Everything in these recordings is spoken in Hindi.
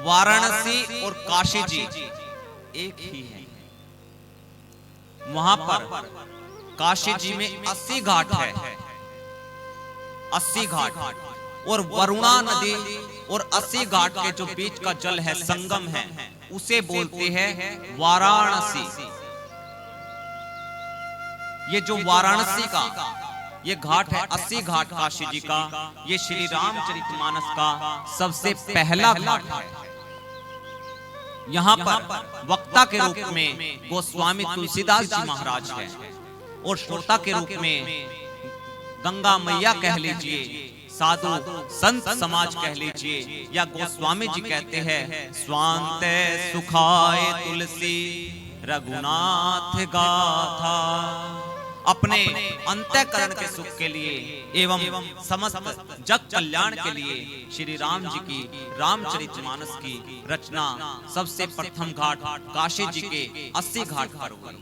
वाराणसी और काशी जी एक ही है। वहां पर काशी जी में 80 घाट है, 80 घाट, और वरुणा नदी और 80 घाट के जो बीच का जल है, संगम है, उसे बोलते हैं वाराणसी। ये जो वाराणसी का ये घाट है, 80 घाट काशी जी का, ये श्री रामचरितमानस का सबसे पहला घाट है। यहाँ पर वक्ता के रूप में गोस्वामी तुलसीदास जी महाराज है, और श्रोता के रूप में गंगा मैया कह लीजिए, साधु संत समाज कह लीजिए, या गोस्वामी जी कहते हैं स्वांत सुखाए तुलसी रघुनाथ गाथा। अपने अंतःकरण के सुख के लिए एवं समस्त जग कल्याण के लिए श्री राम जी की रामचरितमानस की रचना सबसे प्रथम घाट काशी जी के 80 घाट पर हुई।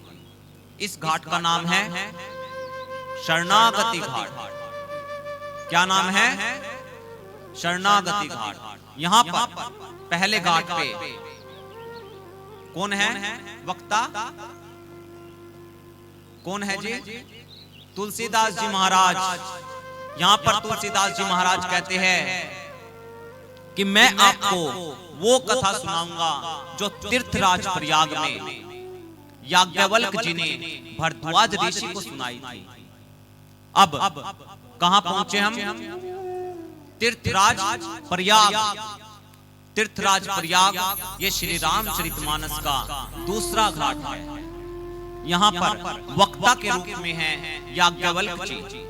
इस घाट का नाम है शरणागति घाट। क्या नाम है? शरणागति घाट। यहाँ पर पहले घाट पे कौन है वक्ता? कौन है जी? तुलसीदास जी महाराज। यहां पर तुलसीदास जी महाराज कहते हैं कि मैं आपको वो कथा सुनाऊंगा जो तीर्थराज प्रयाग में याज्ञवल्क्य जी ने भरद्वाज ऋषि को सुनाई थी। अब कहां पहुंचे हम? तीर्थराज प्रयाग। तीर्थराज प्रयाग ये श्री रामचरितमानस का दूसरा घाट है। यहाँ पर वक्ता के रूप में है याज्ञवल्क्य जी,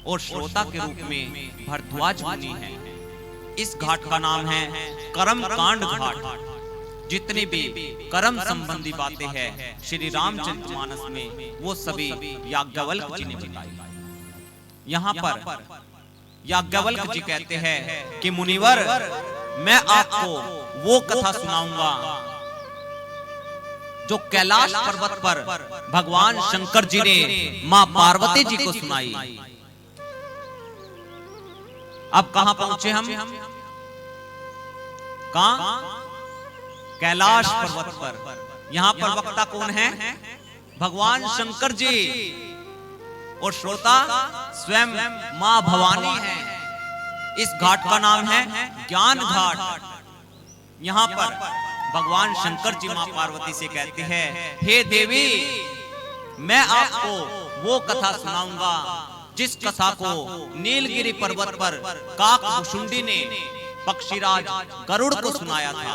और श्रोता के रूप में भरद्वाज मुनि है। इस घाट का नाम है कर्म कांड घाट। जितनी भी कर्म संबंधी बातें हैं श्री रामचरितमानस में, वो सभी याज्ञवल्क्य जी ने बताई। यहाँ पर याज्ञवल्क्य जी कहते हैं कि मुनिवर, मैं आपको वो कथा सुनाऊंगा जो कैलाश पर्वत पर भगवान शंकर जी ने मां पार्वती जी को सुनाई। अब कहां पहुंचे हम? कहां? कैलाश पर्वत पर। यहां पर वक्ता कौन है? भगवान शंकर जी, और श्रोता स्वयं मां भवानी है। इस घाट का नाम है ज्ञान घाट। यहां पर भगवान शंकर जी मां पार्वती से कहते हैं, हे देवी, मैं आपको वो कथा सुनाऊंगा जिस कथा को नीलगिरी पर्वत पर काकभुशुंडी ने पक्षीराज गरुड़ को सुनाया था।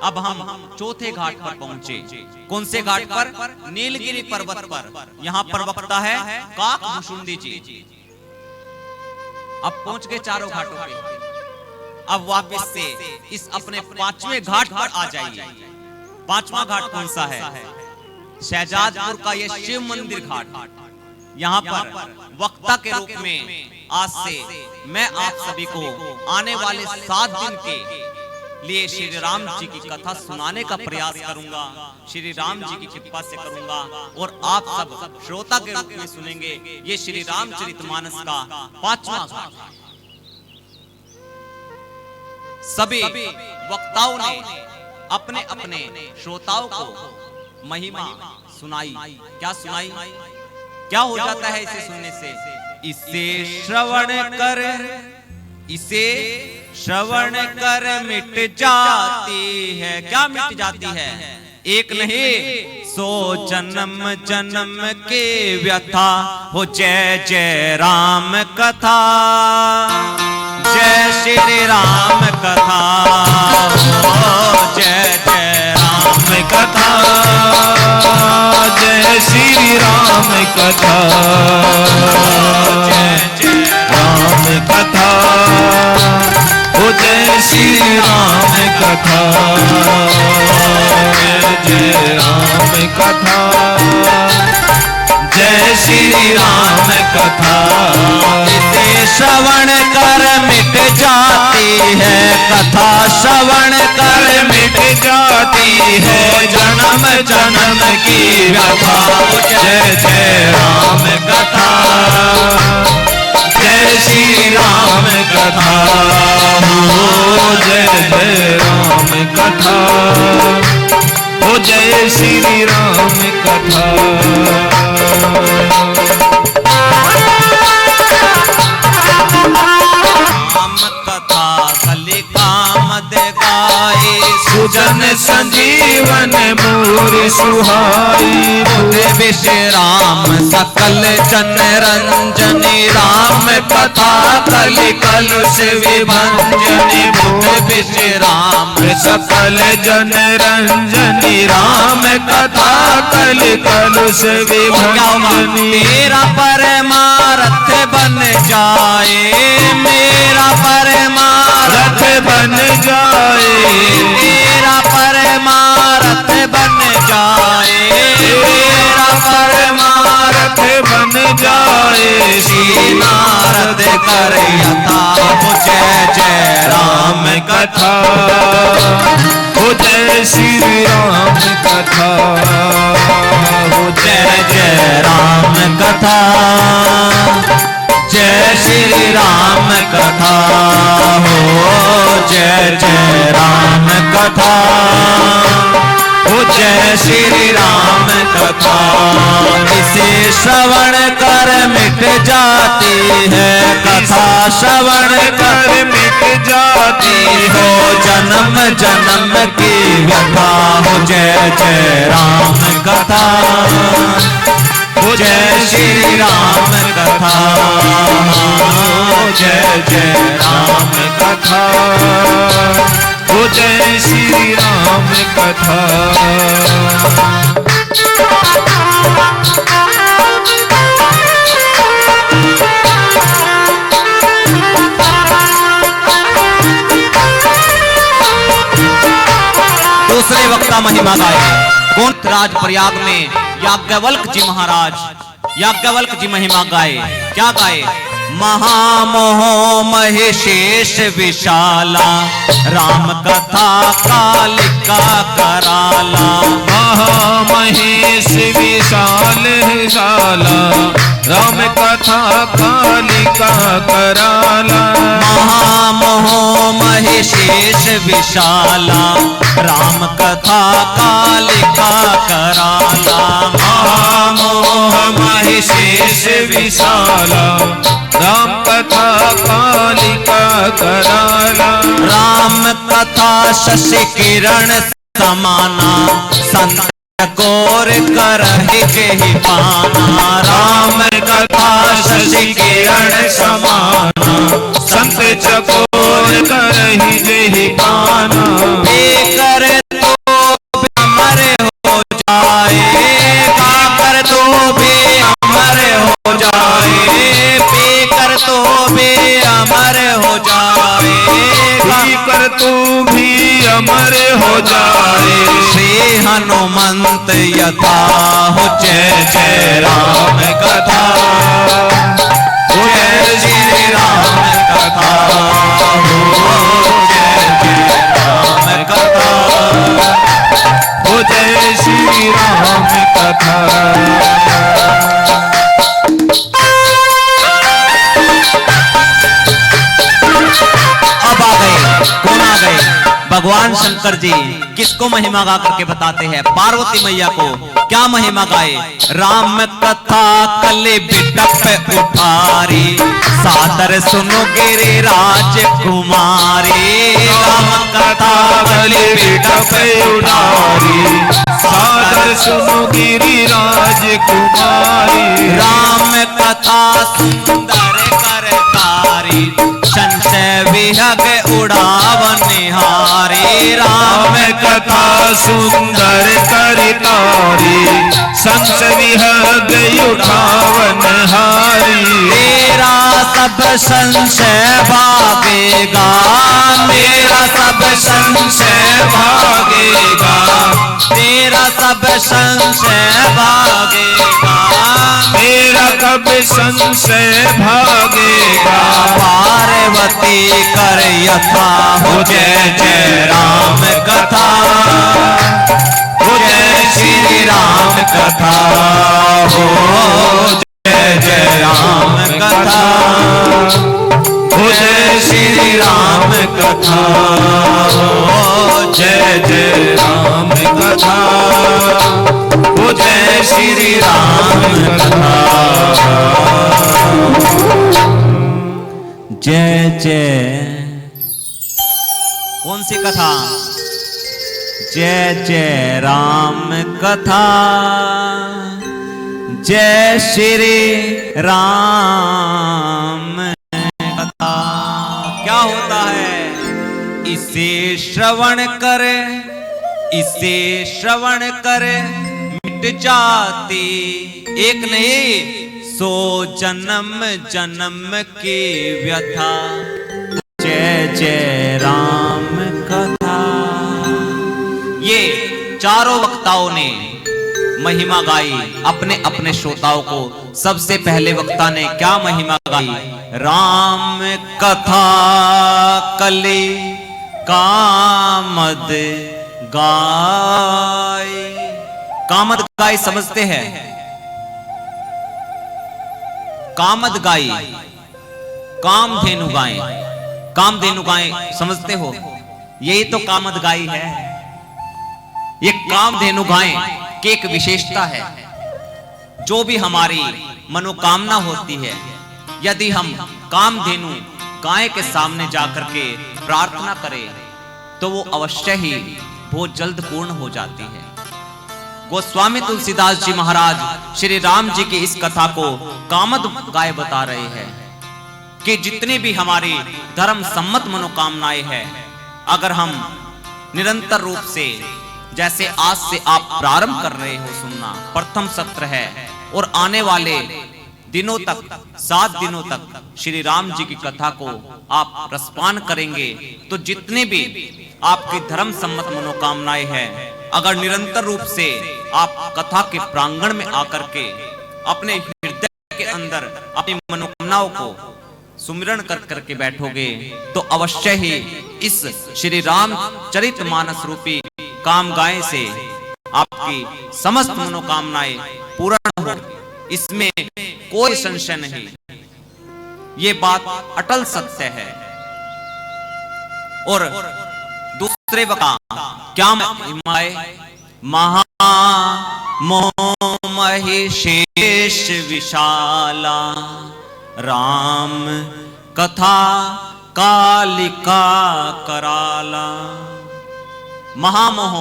अब हम चौथे घाट पर पहुंचे। कौन से घाट पर? नीलगिरी पर्वत पर। यहाँ पर वक्ता है काकभुशुंडी जी। अब पहुंच गए चारों घाटों पे। अब वापस से इस अपने 5वें घाट पर आ जाइए। 5वां घाट कौन सा है? शहजादपुर का ये शिव मंदिर घाट। यहाँ पर वक्ता के रूप में आज से मैं आप सभी को आने वाले 7 दिन के लिए श्री राम जी की कथा सुनाने का प्रयास करूंगा। श्री राम जी की कृपा से करूंगा, और आप सब श्रोता के रूप में सुनेंगे ये श्री रामचरितमानस का 5वां घाट। सभी वक्ताओं ने अपने अपने श्रोताओं को महिमा सुनाई। क्या सुनाई? क्या हो जाता है इसे सुनने से? इसे श्रवण कर, इसे श्रवण कर मिट जाती है। क्या मिट जाती है? एक नहीं 100 जन्म जन्म के व्यथा हो। जय जय राम कथा, जय श्री राम कथा, जय जय राम कथा, जय श्री राम कथा, जय जय राम कथा, ओ जय श्री राम कथा, जय राम कथा, जय श्री राम कथा। इसे श्रवण कर मिट जाती है कथा, श्रवण कर मिट जाती है जन्म जन्म की व्यथा। जय जय राम कथा, जय श्री राम कथा, जय जय राम कथा, हो जय श्री राम कथा। राम कथा कलि कामद गाए, सुजन संजीवन मोर सुहाई। बुध विश्राम सकल जन रंजनी, राम कथा कलि कलुष विभंजनी। बुध विश्राम सकल जन रंजनी, राम कथा कलि कलुष विभंजनी। मेरा परमारथ बन जाए, मेरा परमारथ बन जाए, मेरा परमारथ बन जाए, मेरा परमारथ बन जाए। श्री नारद कर यथा जय जय राम कथा, हो जय श्री राम कथा, हो जय जय राम कथा, जय श्री राम कथा, हो जय जय राम कथा, हो जय श्री राम कथा। इसे श्रवण कर मिट जाती है कथा, श्रवण कर मिट जाती हो जन्म जन्म की व्यथा। हो जय जय राम कथा, हो जय श्री राम कथा, हो जय जय राम कथा, हो जय श्री राम कथा। दूसरे वक्ता महिमा गाए। कौन राज प्रयाग में याज्ञवल्क जी महाराज, याज्ञवल्क जी महिमा गाए। क्या गाए? महामोह महेशेष विशाला, राम कथा कालिका कराला। महामहेश विशाल शाला, राम कथा कालिका कराला। महामोह महेशेष विशाला, राम कथा कालिका कराला। महामोह महेशेष विशाला, राम कथा कालिका कराला। राम कथा शशि किरण समाना, संत कोर करहि जेहि पाना। राम कथा शशि किरण समाना, संत चकोर करहि जेहि पाना। बेकर तो अमर हो जाए, गाकर तो भी अमर हो जाए। बेकर तो भी अमर हो जाए, कर तू भी अमर हो जाए। श्री हनुमंत यथा हो जय जय राम कथा, हो जय श्री राम कथा, हो जय जय राम कथा, हो जय श्री राम कथा। अब आ गए, कौन आ गए? भगवान शंकर जी। किसको महिमा गा करके बताते हैं? पार्वती मैया को। क्या महिमा गाए? राम कथा कले बिटप उठारी, सादर सुनो गिरिराज कुमारी। राम कथा कले बिटप उठारी, सादर सुनो गिरिराज कुमारी। राम कथा सुंदर करतारी, संशय विहग उड़ावनिहारी। राम कथा सुंदर करतारी, संस विहग उठावनहारी। मेरा सब संशय भागेगा, मेरा सब संशय भागेगा, तेरा सब संशय भागेगा, मेरा कब संशय भागेगा। पार्वती कर यथा हो जय जय राम कथा, हो जय श्री राम कथा, हो जय जय राम कथा, हो जय श्री राम कथा, हो जय जय राम कथा, वो जय श्री राम कथा। जय जय, कौन सी कथा? जय जय राम कथा, जय श्री राम कथा। क्या होता है? इसे श्रवण कर, इसे श्रवण कर मिट जाती एक नहीं सो जन्म जन्म की व्यथा। जय जय राम कथा। ये चारों वक्ताओं ने महिमा गाई अपने अपने श्रोताओं को। सबसे पहले वक्ता ने क्या महिमा गाई? राम कथा कली कामद गाय। कामद गाय समझते हैं? कामद गाय, कामधेनु गाय। कामधेनु गाय समझते हो? यही तो कामद गाय है। ये कामधेनु गाय की एक विशेषता है। जो भी हमारी मनोकामना होती है, यदि हम कामधेनु गाय के सामने जाकर के प्रार्थना करें तो वो अवश्य ही बहुत जल्द पूर्ण हो जाती है। गोस्वामी तुलसीदास जी महाराज श्री राम जी की इस कथा को कामद गाय बता रहे हैं कि जितनी भी हमारी धर्म सम्मत मनोकामनाएं हैं, अगर हम निरंतर रूप से, जैसे आज से आप प्रारंभ कर रहे हो सुनना, प्रथम सत्र है और आने वाले दिनों तक 7 दिनों तक श्री राम जी की कथा को आप रसपान करेंगे, तो जितने भी आपकी धर्म सम्मत मनोकामनाएं हैं, अगर निरंतर रूप से आप कथा के प्रांगण में आकर के अपने हृदय के अंदर अपनी मनोकामनाओं को सुमिरन कर करके बैठोगे, तो अवश्य ही इस श्री राम चरित मानस रूपी काम गाय से आपकी समस्त मनोकामनाएं पूर्ण हो। इसमें कोई संशय नहीं, ये बात अटल सत्य है। और दूसरे वका क्या महिमाए? महा मोह महेशेष विशाला, राम कथा कालिका कराला। महामोह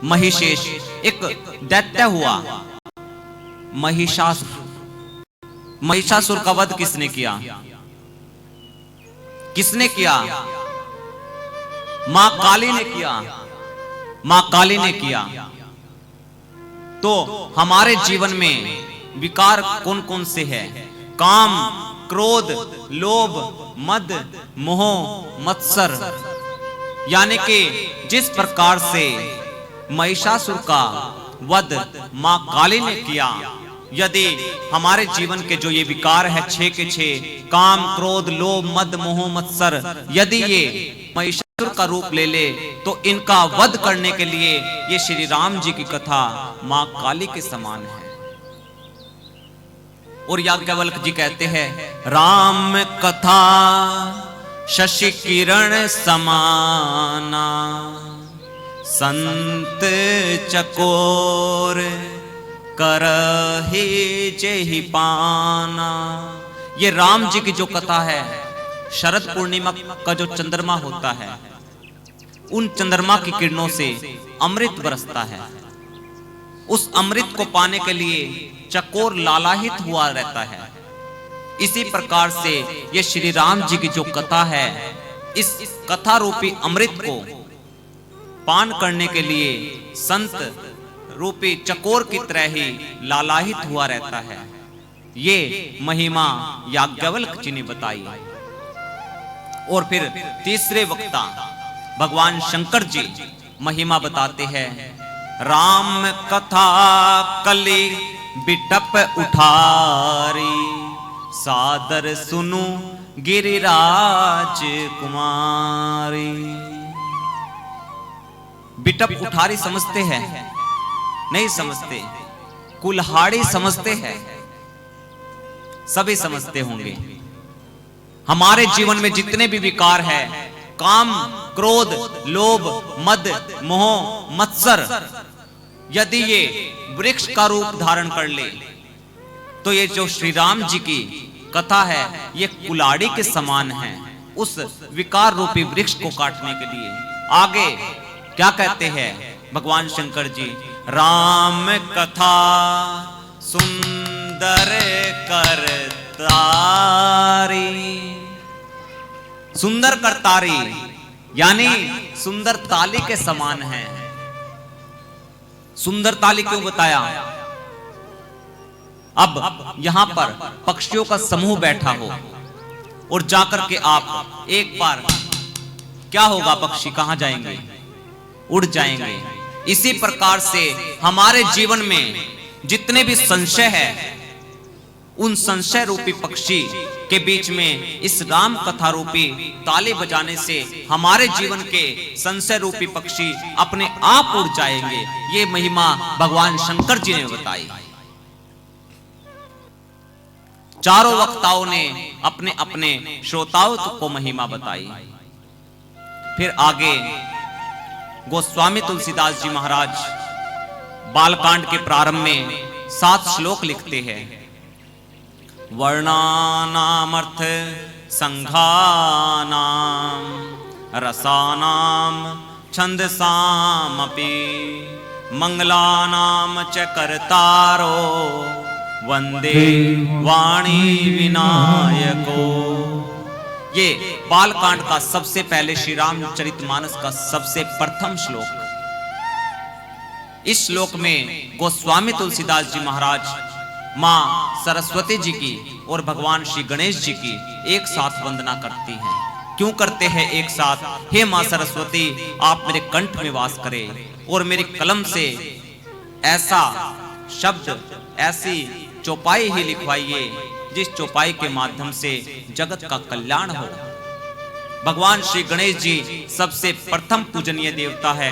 महिषेश एक दैत्य हुआ, महिषासुर। महिषासुर का वध किसने किया? किसने किया? मां काली ने किया। मां काली ने किया। तो हमारे जीवन में विकार कौन कौन से हैं? काम, क्रोध, लोभ, मद, मोह, मत्सर। यानी कि जिस प्रकार से महिषासुर का वध मां काली ने किया, यदि हमारे जीवन के जो ये विकार है 6 के 6, काम, क्रोध, लोभ, मद, मोह, मत्सर, यदि ये महिषासुर का रूप ले ले, तो इनका वध करने के लिए ये श्री राम जी की कथा मां काली के समान है। और याज्ञवल्क्य जी कहते हैं, राम कथा शशि किरण समाना, संत चकोर करहि जेहि पाना। ये राम जी की जो कथा है, शरद पूर्णिमा का जो चंद्रमा होता है, उन चंद्रमा की किरणों से अमृत बरसता है। उस अमृत को पाने के लिए चकोर लालायित हुआ रहता है। इसी प्रकार से ये श्री राम जी की जो कथा है, इस कथा रूपी अमृत को पान करने के लिए संत रूपी चकोर की तरह ही लालायित हुआ रहता है। ये महिमा याज्ञवल्क्य जी ने बताई। और फिर तीसरे वक्ता भगवान शंकर जी महिमा बताते हैं, राम कथा कली बिटप उठारी, सादर सुनु गिरिराज कुमारी। बिटप उठारी समझते हैं? नहीं समझते। कुल्हाड़ी समझते हैं? सभी समझते होंगे। हमारे जीवन में जितने भी विकार हैं, काम, क्रोध, लोभ, मद, मोह, मत्सर यदि ये वृक्ष का रूप धारण कर ले तो ये जो श्री राम जी की कथा है ये कुलाड़ी के समान है उस विकार रूपी वृक्ष को काटने के लिए। आगे क्या कहते हैं भगवान शंकर जी? राम कथा सुंदर करतारी, सुंदर करतारी यानी सुंदर ताली के समान है। सुंदर ताली क्यों बताया? अब यहां पर पक्षियों का समूह बैठा हो और जाकर के आप एक बार क्या होगा, पक्षी कहां जाएंगे? उड़ जाएंगे। इसी प्रकार से हमारे जीवन में जितने भी संशय है उन संशय रूपी पक्षी के बीच में इस राम कथा रूपी ताली बजाने से हमारे जीवन के संशय रूपी पक्षी अपने आप उड़ जाएंगे। ये महिमा भगवान शंकर जी ने बताई। चारों वक्ताओं ने अपने अपने श्रोताओं को महिमा बताई। फिर आगे गोस्वामी तुलसीदास जी महाराज बालकांड के प्रारंभ में 7 श्लोक लिखते हैं। वर्णानामर्थ संघानाम रसानाम छंदसामपि मंगलानाम च कर्तारो वंदे वाणी विनायको। ये बालकांड का सबसे पहले श्री रामचरितमानस का सबसे प्रथम श्लोक। इस श्लोक में गोस्वामी तुलसीदास जी महाराज मां सरस्वती जी की और भगवान श्री गणेश जी की एक साथ वंदना करती हैं। क्यों करते हैं एक साथ? हे मां सरस्वती, आप मेरे कंठ में वास करें और मेरी कलम से ऐसा शब्द, ऐसी चौपाई ही लिखवाइए जिस चौपाई के माध्यम से जगत का कल्याण हो। भगवान श्री गणेश जी सबसे प्रथम पूजनीय देवता है।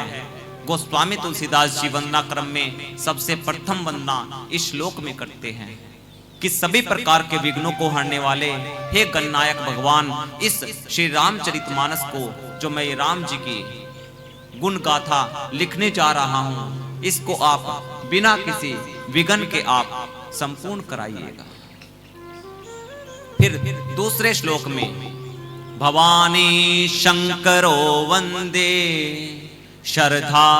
गोस्वामी तुलसीदास जी वंदना क्रम में सबसे प्रथम वंदना इस श्लोक में करते हैं कि सभी प्रकार के विघ्नों को हरने वाले हे गणनायक भगवान, इस श्री रामचरितमानस को जो मैं राम जी की गुण गाथा लिखने जा रहा हूं, इसको आप बिना किसी विघ्न के आप संपूर्ण कराइएगा। फिर दूसरे श्लोक में भवानी शंकरो वंदे शरधा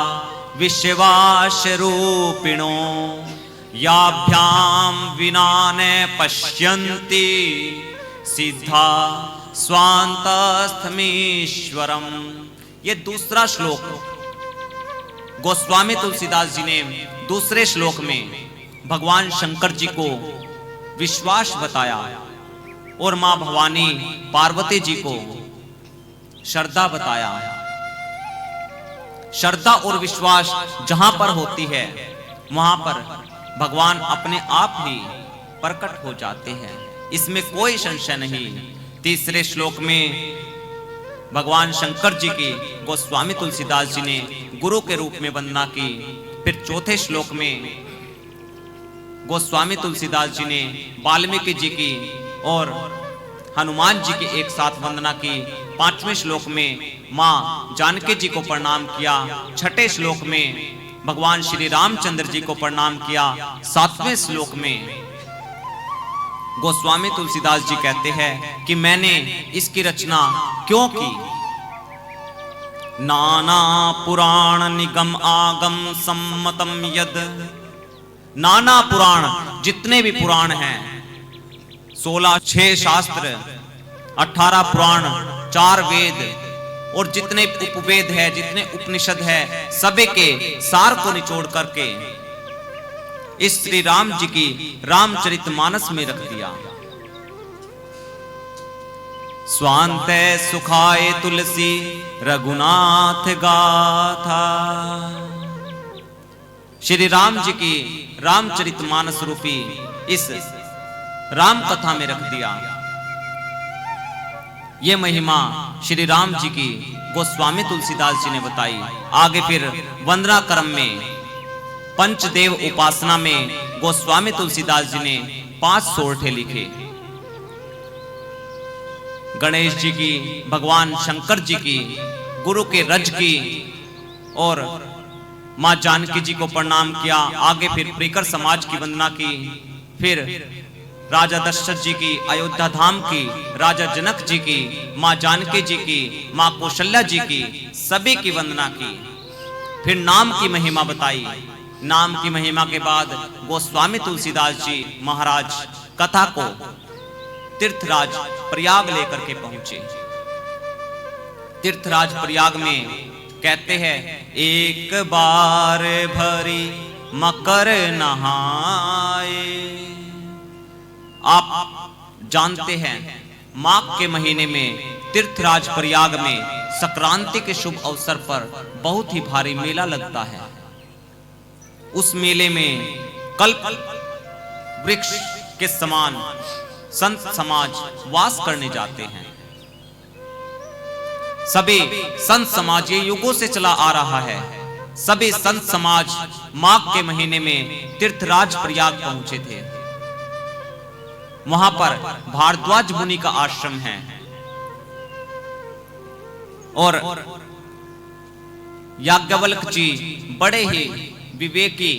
विश्वास रूपिणो याभ्याम विना न पश्यन्ति सिद्धा स्वान्तस्थमीश्वरम। ये दूसरा श्लोक गोस्वामी तुलसीदास जी ने दूसरे श्लोक में भगवान शंकर जी को विश्वास बताया और मां भवानी पार्वती जी को श्रद्धा बताया। श्रद्धा और विश्वास जहां पर होती है वहां पर भगवान अपने आप ही प्रकट हो जाते हैं, इसमें कोई संशय नहीं। तीसरे श्लोक में भगवान शंकर जी की गोस्वामी तुलसीदास जी ने गुरु के रूप में वंदना की। फिर चौथे श्लोक में गोस्वामी तुलसीदास जी ने वाल्मीकि जी की और हनुमान जी की एक साथ वंदना की। 5वें श्लोक में मां जानकी जी को प्रणाम किया। 6ठे श्लोक में भगवान श्री रामचंद्र जी को प्रणाम किया। 7वें श्लोक में गोस्वामी तुलसीदास जी कहते हैं कि मैंने इसकी रचना क्यों की? नाना पुराण निगम आगम सम्मतम यद। नाना पुराण, जितने भी पुराण हैं, 6 शास्त्र, 18 पुराण, 4 वेद और जितने उपवेद है, जितने उपनिषद है, सभी के सार को निचोड़ करके इस श्री राम जी की रामचरितमानस में रख दिया। स्वांते सुखाए तुलसी रघुनाथ गाथा। श्री राम जी की रामचरितमानस रूपी इस राम कथा में रख दिया। ये महिमा श्री राम जी की गोस्वामी तुलसीदास जी ने बताई। आगे फिर वंदना क्रम में पंचदेव उपासना में गोस्वामी तुलसीदास जी ने 5 सोरठे लिखे। गणेश जी की, भगवान शंकर जी की, गुरु के रज की और मां जानकी जी को प्रणाम किया। आगे फिर प्रिकर समाज की वंदना की, फिर राजा दशरथ जी की, अयोध्या धाम की, राजा जनक जी की, मां जानकी जी की, मां कौशल्या जी की, सभी की वंदना की। फिर नाम की महिमा बताई। नाम की महिमा के बाद गोस्वामी तुलसीदास जी महाराज कथा को तीर्थराज प्रयाग लेकर के पहुंचे। तीर्थराज प्रयाग में कहते हैं, एक बार भरी मकर नहाए। आप जानते हैं माघ के महीने में तीर्थराज प्रयाग में संक्रांति के शुभ अवसर पर बहुत ही भारी मेला लगता है। उस मेले में कल्प वृक्ष के समान संत समाज वास करने जाते हैं। सभी संत समाज ये युगों से चला आ रहा है। सभी संत समाज माघ के महीने में तीर्थराज प्रयाग पहुंचे थे। वहां पर भारद्वाज मुनि का आश्रम है और याज्ञवल्क्य जी बड़े ही विवेकी,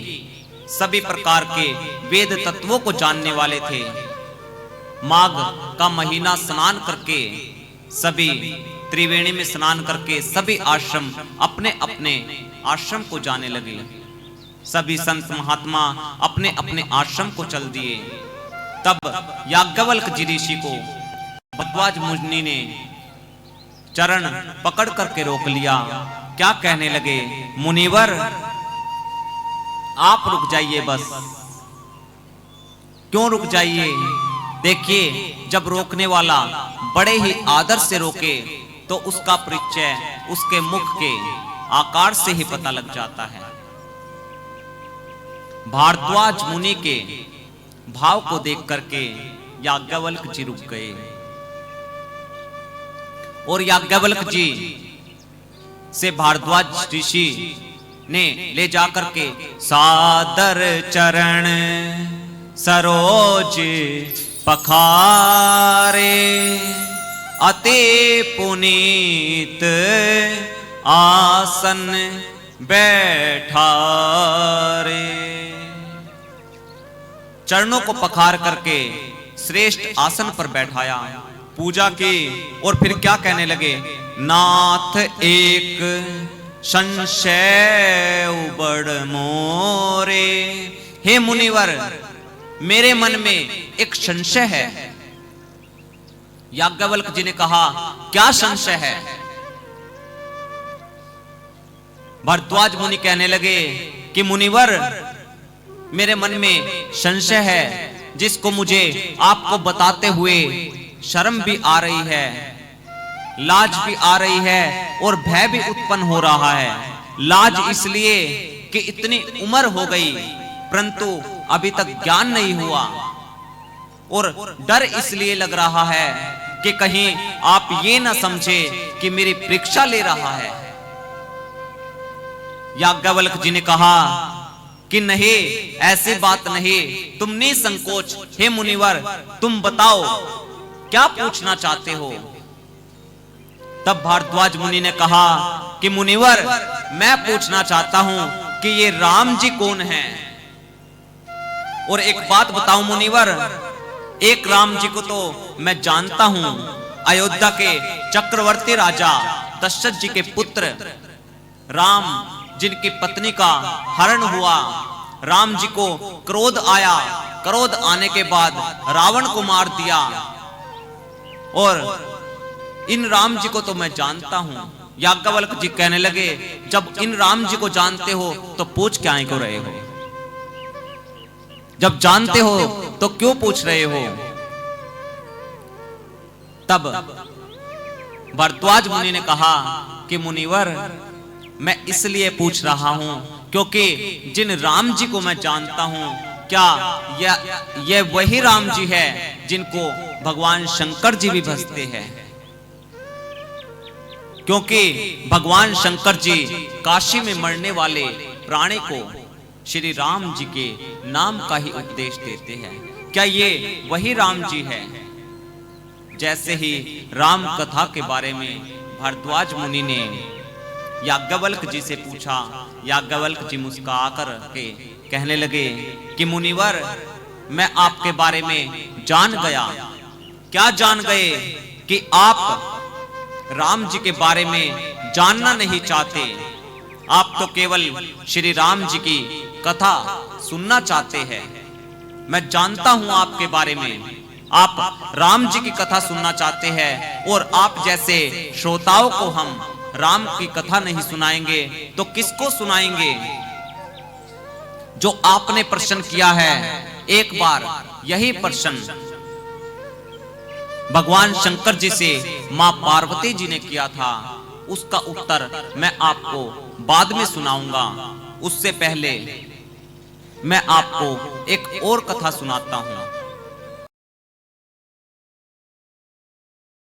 सभी प्रकार के वेद तत्वों को जानने वाले थे। माघ का महीना स्नान करके, सभी त्रिवेणी में स्नान करके सभी आश्रम अपने अपने आश्रम को जाने लगे। सभी संत महात्मा अपने अपने आश्रम को चल दिए। तब याज्ञवल्क्य जी ऋषि को भारद्वाज मुनि ने चरण पकड़ करके रोक लिया। क्या कहने लगे, मुनिवर आप रुक जाइए, बस क्यों रुक जाइए। देखिए, जब रोकने वाला बड़े ही आदर से रोके तो उसका परिचय उसके मुख के आकार से ही पता लग जाता है। भारद्वाज मुनि के भाव को देख करके याज्ञवल्क्य जी रुक गए और याज्ञवल्क्य जी से भारद्वाज ऋषि ने ले जाकर के सादर चरण सरोज पखारे, अति पुनीत आसन बैठारे। चरणों को पखार करके श्रेष्ठ आसन पर बैठाया, पूजा की और फिर क्या कहने लगे, नाथ एक संशय उबड़ मोरे। हे मुनिवर, मेरे मन में एक संशय है। याज्ञवल्क्य जी ने कहा, क्या संशय है। भारद्वाज मुनि कहने लगे कि मुनिवर, मेरे मन में संशय है जिसको मुझे आपको बताते हुए शर्म भी आ रही है, लाज भी आ रही है और भय भी उत्पन्न हो रहा है। लाज इसलिए कि इतनी उम्र हो गई परंतु अभी तक ज्ञान नहीं हुआ, और डर इसलिए लग रहा है कि कहीं आप ये ना समझे कि मेरी परीक्षा ले रहा है। याज्ञवल्क्य जी ने कहा कि नहीं, ऐसी बात नहीं, तुम निसंकोच, हे मुनिवर तुम बताओ क्या पूछना चाहते हो। तब भारद्वाज मुनि ने कहा कि मुनिवर, मैं पूछना चाहता हूं कि ये राम जी कौन हैं। और एक बात बताऊं मुनिवर, एक राम जी को तो मैं जानता हूं, अयोध्या के चक्रवर्ती राजा दशरथ जी के पुत्र राम, जिनकी पत्नी का हरण हुआ। राम जी को क्रोध आया, क्रोध आने के बाद रावण को मार दिया, और इन राम जी को तो मैं जानता हूं। याज्ञवल्क्य जी कहने लगे, जब इन राम जी को जानते हो तो पूछ क्या क्यों रहे हो, जब जानते हो तो क्यों पूछ रहे हो। तब भारद्वाज मुनि ने कहा कि मुनिवर, मैं इसलिए पूछ रहा हूं क्योंकि जिन राम जी को मैं जानता हूं, क्या यह वही राम जी है जिनको भगवान शंकर जी भी भजते हैं। क्योंकि भगवान शंकर जी काशी में मरने वाले प्राणी को श्री राम जी के नाम का ही उपदेश देते हैं। क्या ये वही राम जी है। जैसे ही राम कथा के बारे में भारद्वाज मुनि ने याज्ञवल्क जी से पूछा, याज्ञवल्क जी मुस्कुरा कर के कहने लगे कि मुनिवर, मैं आपके बारे में जान गया। क्या जान गए? कि आप राम जी के बारे में जानना नहीं चाहते, आप तो केवल श्री राम जी की कथा सुनना चाहते हैं। मैं जानता हूं आपके बारे में, आप राम जी की कथा सुनना चाहते हैं, और आप जैसे श्रोताओं को हम राम की कथा नहीं सुनाएंगे तो किसको सुनाएंगे? जो आपने प्रश्न किया है, एक बार यही प्रश्न भगवान शंकर जी से मां पार्वती जी ने किया था, उसका उत्तर मैं आपको बाद में सुनाऊंगा। उससे पहले मैं आपको एक और कथा सुनाता हूं।